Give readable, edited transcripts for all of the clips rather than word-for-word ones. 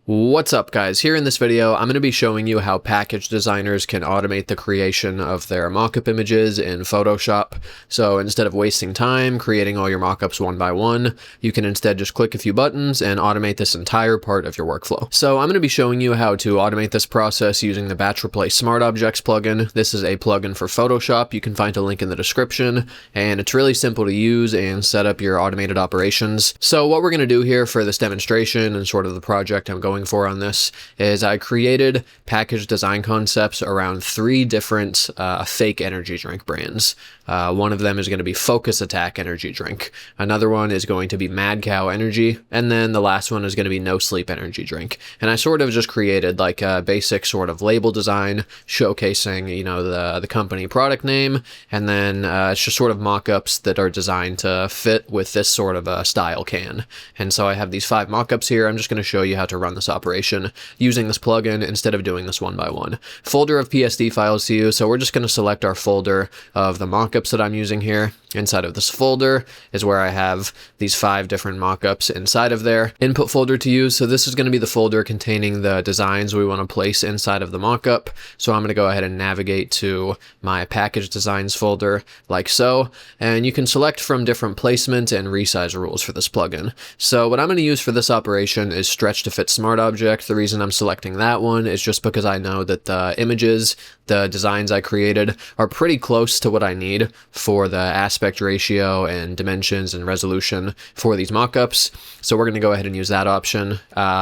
What's up, guys? Here in this video, I'm going to be showing you how package designers can automate the creation of their mockup images in Photoshop. So instead of wasting time creating all your mockups one by one, you can instead just click a few buttons and automate this entire part of your workflow. So I'm going to be showing you how to automate this process using the Batch Replace Smart Objects plugin. This is a plugin for Photoshop. You can find a link in the description, and it's really simple to use and set up your automated operations. So what we're going to do here for this demonstration and sort of the project I'm going for on this is I created package design concepts around three different fake energy drink brands. One of them is going to be Focus Attack Energy Drink. Another one is going to be Mad Cow Energy. And then the last one is going to be No Sleep Energy Drink. And I sort of just created like a basic sort of label design showcasing, you know, the company product name. And then it's just sort of mock-ups that are designed to fit with this sort of a style can. And so I have these 5 mock-ups here. I'm just going to show you how to run this operation using this plugin instead of doing this one by one. Folder of PSD files to use. So we're just going to select our folder of the mockups that I'm using here. Inside of this folder is where I have these 5 different mockups inside of there. Input folder to use. So this is going to be the folder containing the designs we want to place inside of the mockup. So I'm going to go ahead and navigate to my package designs folder like so. And you can select from different placement and resize rules for this plugin. So what I'm going to use for this operation is stretch to fit smart object. The reason I'm selecting that one is just because I know that the images, the designs I created are pretty close to what I need for the aspect ratio and dimensions and resolution for these mockups. So we're going to go ahead and use that option.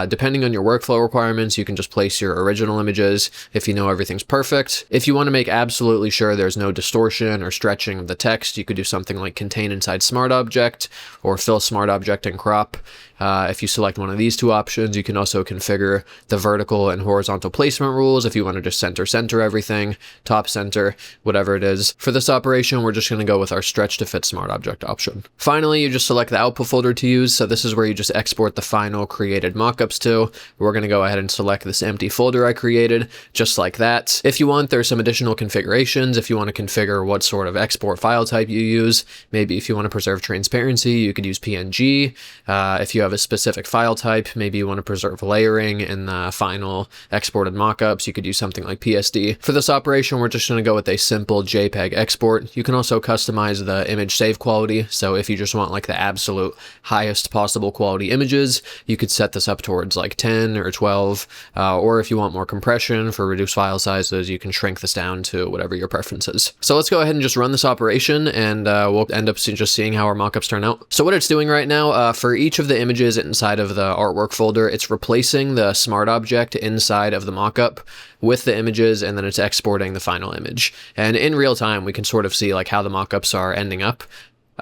Depending on your workflow requirements, you can just place your original images if you know everything's perfect. If you want to make absolutely sure there's no distortion or stretching of the text, you could do something like contain inside smart object or fill smart object and crop. If you select one of these 2 options, you can also configure the vertical and horizontal placement rules if you want to just center everything, top center, whatever it is. For this operation, we're just going to go with our stretch to fit smart object option. Finally, you just select the output folder to use. So this is where you just export the final created mockups to. We're going to go ahead and select this empty folder I created, just like that. If you want, there's some additional configurations. If you want to configure what sort of export file type you use, maybe if you want to preserve transparency, you could use PNG. If you have a specific file type, maybe you want to preserve layering in the final exported mockups, you could use something like PSD. For this operation, we're just going to go with a simple JPEG export. You can also customize the image save quality. So if you just want like the absolute highest possible quality images, you could set this up towards like 10 or 12. Or if you want more compression for reduced file sizes, you can shrink this down to whatever your preference is. So let's go ahead and just run this operation, and we'll end up just seeing how our mockups turn out. So what it's doing right now, for each of the images inside of the artwork folder, it's replacing the smart object inside of the mockup with the images, and then it's exporting the final image. And in real time, we can sort of see like how the mockups are ending up.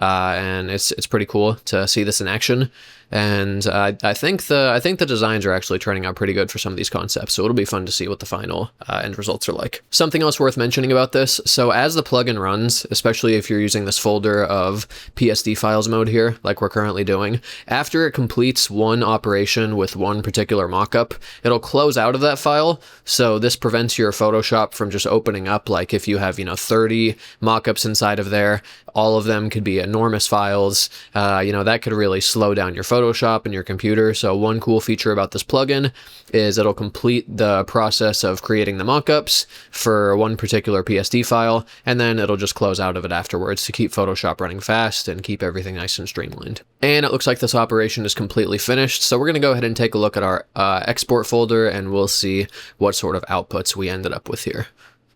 And it's pretty cool to see this in action. And I think the designs are actually turning out pretty good for some of these concepts, so it'll be fun to see what the final end results are like. Something else worth mentioning about this, so as the plugin runs, especially if you're using this folder of PSD files mode here, like we're currently doing, after it completes one operation with one particular mockup, it'll close out of that file, so this prevents your Photoshop from just opening up. Like if you have, 30 mockups inside of there, all of them could be enormous files, that could really slow down your Photoshop and your computer. So one cool feature about this plugin is it'll complete the process of creating the mockups for one particular PSD file, and then it'll just close out of it afterwards to keep Photoshop running fast and keep everything nice and streamlined. And it looks like this operation is completely finished. So we're going to go ahead and take a look at our export folder, and we'll see what sort of outputs we ended up with here.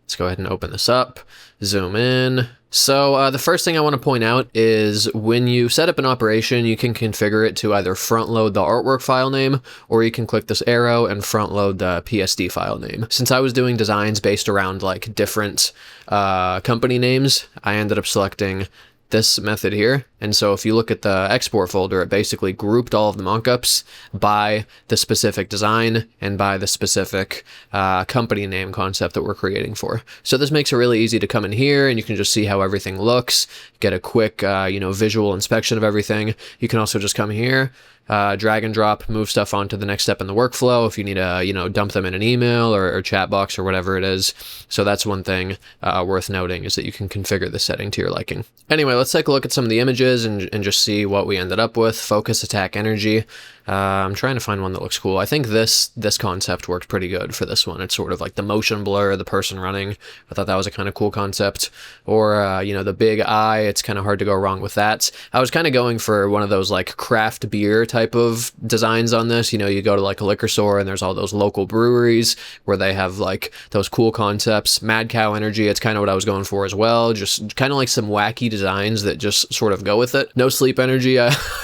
Let's go ahead and open this up, zoom in. So the first thing I want to point out is when you set up an operation, you can configure it to either front load the artwork file name, or you can click this arrow and front load the PSD file name. Since I was doing designs based around like different company names, I ended up selecting this method here. And so if you look at the export folder, it basically grouped all of the mockups by the specific design and by the specific company name concept that we're creating for. So this makes it really easy to come in here, and you can just see how everything looks, get a quick visual inspection of everything. You can also just come here, drag and drop, move stuff on to the next step in the workflow if you need to, dump them in an email or chat box or whatever it is. So that's one thing worth noting, is that you can configure the setting to your liking. Anyway, let's take a look at some of the images and just see what we ended up with. Focus Attack Energy. I'm trying to find one that looks cool. I think this concept worked pretty good for this one. It's sort of like the motion blur, the person running. I thought that was a kind of cool concept. Or, you know, the big eye, it's kind of hard to go wrong with that. I was kind of going for one of those like craft beer type of designs on this. You know, you go to like a liquor store and there's all those local breweries where they have like those cool concepts. Mad Cow energy, it's kind of what I was going for as well. Just kind of like some wacky designs that just sort of go with it. No sleep energy.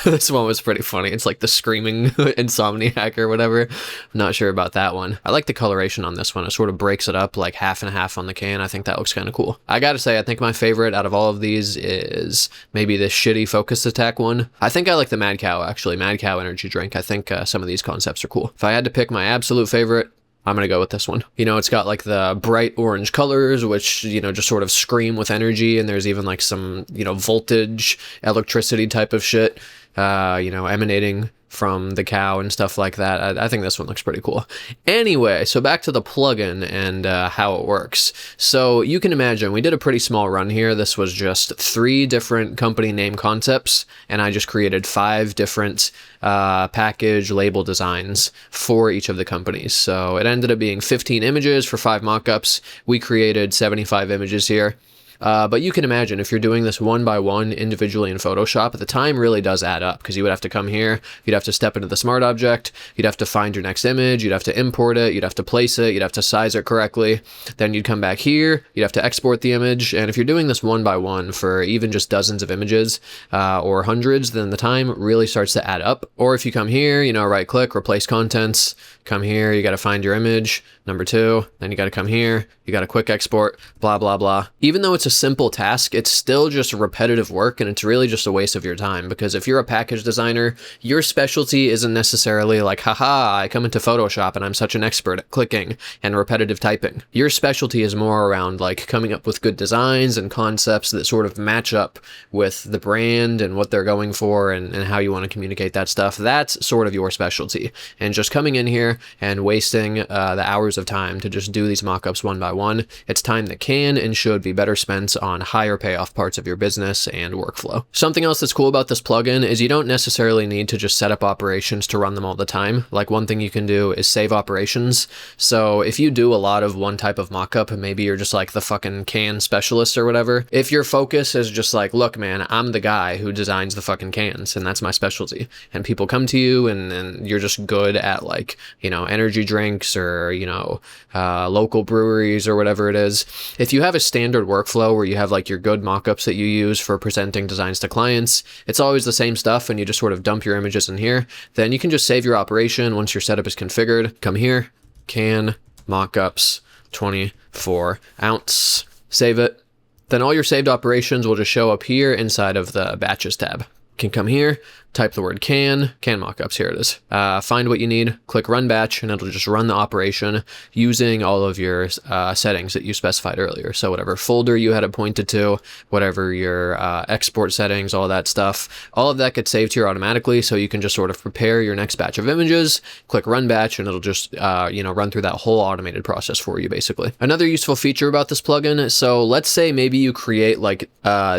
This one was pretty funny. It's like the screaming insomniac or whatever. I'm not sure about that one. I like the coloration on this one. It sort of breaks it up like half and half on the can. I think that looks kind of cool. I gotta say, I think my favorite out of all of these is maybe this shitty focus attack one. I think I like the Mad Cow, actually. Mad Cow energy drink. I think some of these concepts are cool. If I had to pick my absolute favorite, I'm gonna go with this one. You know, it's got like the bright orange colors, which, you know, just sort of scream with energy, and there's even like some, you know, voltage, electricity type of shit, you know, emanating from the cow and stuff like that. I think this one looks pretty cool. Anyway, so back to the plugin and how it works. So you can imagine we did a pretty small run here. This was just 3 different company name concepts, and I just created 5 different package label designs for each of the companies. So it ended up being 15 images for 5 mockups. We created 75 images here. But you can imagine if you're doing this one by one individually in Photoshop, the time really does add up, because you would have to come here, you'd have to step into the smart object, you'd have to find your next image, you'd have to import it, you'd have to place it, you'd have to size it correctly, then you'd come back here, you'd have to export the image, and if you're doing this one by one for even just dozens of images or hundreds, then the time really starts to add up. Or if you come here, you know, right click, replace contents, come here, you got to find your image, number 2, then you got to come here, you got to quick export, blah, blah, blah. Even though it's a simple task, it's still just repetitive work, and it's really just a waste of your time, because if you're a package designer, your specialty isn't necessarily like, haha, I come into Photoshop and I'm such an expert at clicking and repetitive typing. Your specialty is more around like coming up with good designs and concepts that sort of match up with the brand and what they're going for, and how you want to communicate that stuff. That's sort of your specialty. And just coming in here and wasting the hours of time to just do these mockups one by one, it's time that can and should be better spent on higher payoff parts of your business and workflow. Something else that's cool about this plugin is you don't necessarily need to just set up operations to run them all the time. Like, one thing you can do is save operations. So if you do a lot of one type of mockup, and maybe you're just like the fucking can specialist or whatever, if your focus is just like, look man, I'm the guy who designs the fucking cans and that's my specialty, and people come to you and you're just good at like, you know, energy drinks or, you know, local breweries or whatever it is. If you have a standard workflow where you have like your good mockups that you use for presenting designs to clients, it's always the same stuff, and you just sort of dump your images in here, then you can just save your operation once your setup is configured. Come here, can, mockups, 24 ounce, save it. Then all your saved operations will just show up here inside of the batches tab. Can come here, type the word can mockups, here it is. Find what you need, click run batch, and it'll just run the operation using all of your settings that you specified earlier. So whatever folder you had it pointed to, whatever your export settings, all that stuff, all of that gets saved here automatically, so you can just sort of prepare your next batch of images, click run batch, and it'll just you know, run through that whole automated process for you, basically. Another useful feature about this plugin, so let's say maybe you create like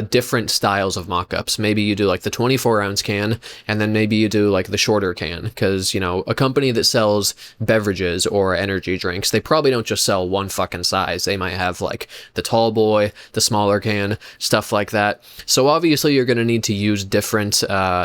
different styles of mockups. Maybe you do like the 24-ounce can, and then maybe you do like the shorter can, because, you know, a company that sells beverages or energy drinks, they probably don't just sell one fucking size. They might have like the tall boy, the smaller can, stuff like that. So obviously you're going to need to use different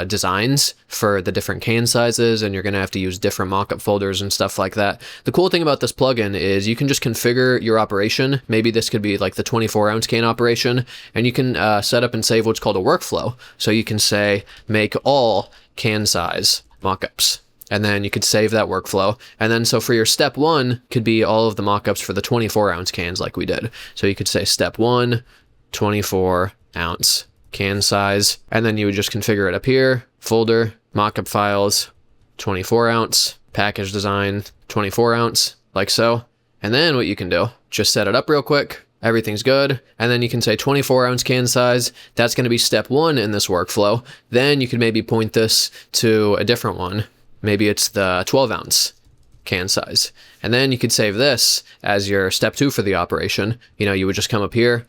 designs for the different can sizes, and you're going to have to use different mockup folders and stuff like that. The cool thing about this plugin is you can just configure your operation. Maybe this could be like the 24-ounce can operation, and you can set up and save what's called a workflow. So you can say, make all can size mockups, and then you could save that workflow. And then so for your step 1 could be all of the mockups for the 24-ounce cans like we did. So you could say step 1, 24-ounce can size, and then you would just configure it up here, folder, mockup files, 24-ounce, package design, 24-ounce, like so. And then what you can do, just set it up real quick, everything's good, and then you can say 24-ounce can size. That's going to be step 1 in this workflow. Then you could maybe point this to a different one. Maybe it's the 12-ounce can size. And then you could save this as your step 2 for the operation. You would just come up here,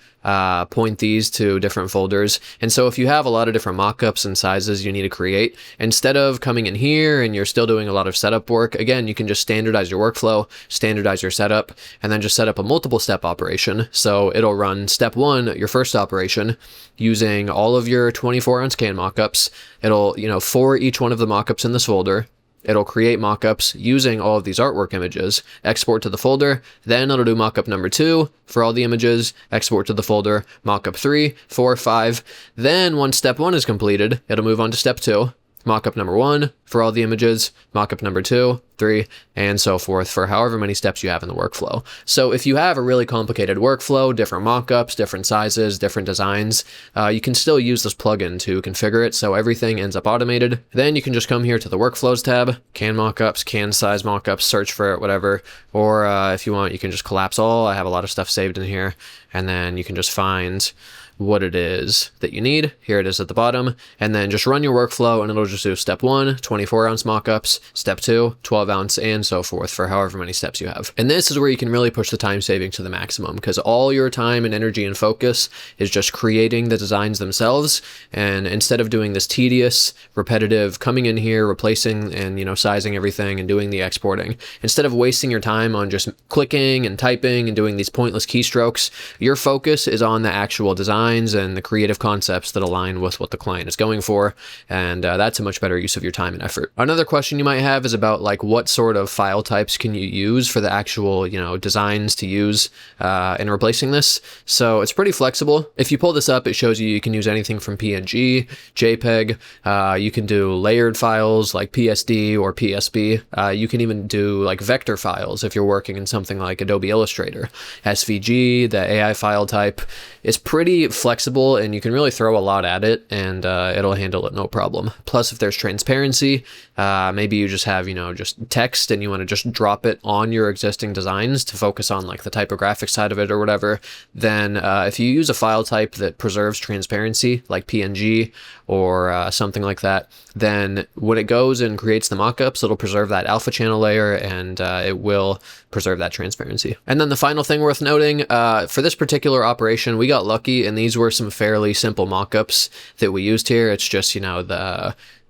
point these to different folders. And so if you have a lot of different mockups and sizes you need to create, instead of coming in here and you're still doing a lot of setup work, again, you can just standardize your workflow, standardize your setup, and then just set up a multiple step operation. So it'll run step 1, your first operation, using all of your 24-ounce can mockups. It'll, for each one of the mockups in this folder, it'll create mockups using all of these artwork images, export to the folder, then it'll do mockup number 2 for all the images, export to the folder, mockup 3, 4, 5. Then once step 1 is completed, it'll move on to step 2, mockup number 1 for all the images, mockup number 2, 3, and so forth for however many steps you have in the workflow. So if you have a really complicated workflow, different mockups, different sizes, different designs, you can still use this plugin to configure it so everything ends up automated. Then you can just come here to the workflows tab, can mockups, can size mockups, search for it, whatever. Or if you want, you can just collapse all. I have a lot of stuff saved in here, and then you can just find what it is that you need. Here it is at the bottom, and then just run your workflow and it'll just do step 1, 24-ounce mockups, step 2, 12-ounce, and so forth for however many steps you have. And this is where you can really push the time saving to the maximum, because all your time and energy and focus is just creating the designs themselves. And instead of doing this tedious, repetitive, coming in here, replacing and sizing everything and doing the exporting, instead of wasting your time on just clicking and typing and doing these pointless keystrokes, your focus is on the actual design and the creative concepts that align with what the client is going for, and that's a much better use of your time and effort. Another question you might have is about what sort of file types can you use for the actual designs to use in replacing this. So it's pretty flexible. If you pull this up, it shows you can use anything from PNG, JPEG, you can do layered files like PSD or PSB, you can even do vector files if you're working in something like Adobe Illustrator. SVG, the AI file type, is pretty flexible and you can really throw a lot at it and it'll handle it no problem. Plus, if there's transparency, maybe you just have just text and you want to just drop it on your existing designs to focus on the typographic side of it or whatever, then if you use a file type that preserves transparency like PNG or something like that, then when it goes and creates the mockups, it'll preserve that alpha channel layer and it will preserve that transparency. And then the final thing worth noting, for this particular operation, we got lucky and these were some fairly simple mockups that we used here. It's just,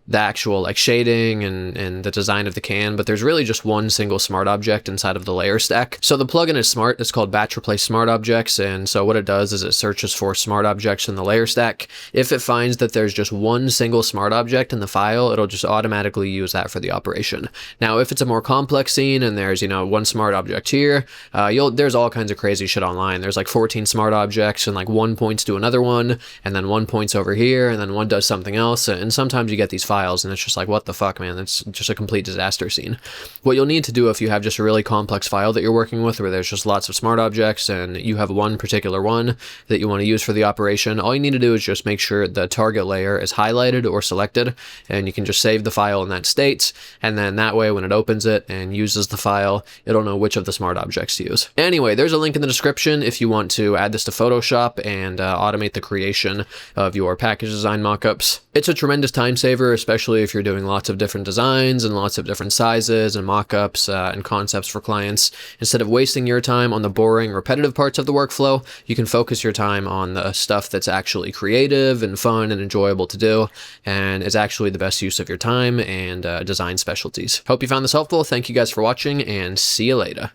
the actual shading and the design of the can, but there's really just one single smart object inside of the layer stack. So the plugin is smart. It's called batch replace smart objects. And so what it does is it searches for smart objects in the layer stack. If it finds that there's just one single smart object in the file, it'll just automatically use that for the operation. Now, if it's a more complex scene and there's, one smart object here, there's all kinds of crazy shit online. There's 14 smart objects and one points to another one, and then one points over here, and then one does something else. And sometimes you get these files and it's just what the fuck, man, it's just a complete disaster scene. What you'll need to do if you have just a really complex file that you're working with where there's just lots of smart objects and you have one particular one that you want to use for the operation, all you need to do is just make sure the target layer is highlighted or selected, and you can just save the file in that state, and then that way when it opens it and uses the file, it'll know which of the smart objects to use. Anyway, there's a link in the description if you want to add this to Photoshop and automate the creation of your package design mockups. It's a tremendous time saver, especially if you're doing lots of different designs and lots of different sizes and mockups and concepts for clients. Instead of wasting your time on the boring, repetitive parts of the workflow, you can focus your time on the stuff that's actually creative and fun and enjoyable to do, and is actually the best use of your time and design specialties. Hope you found this helpful. Thank you guys for watching, and see you later.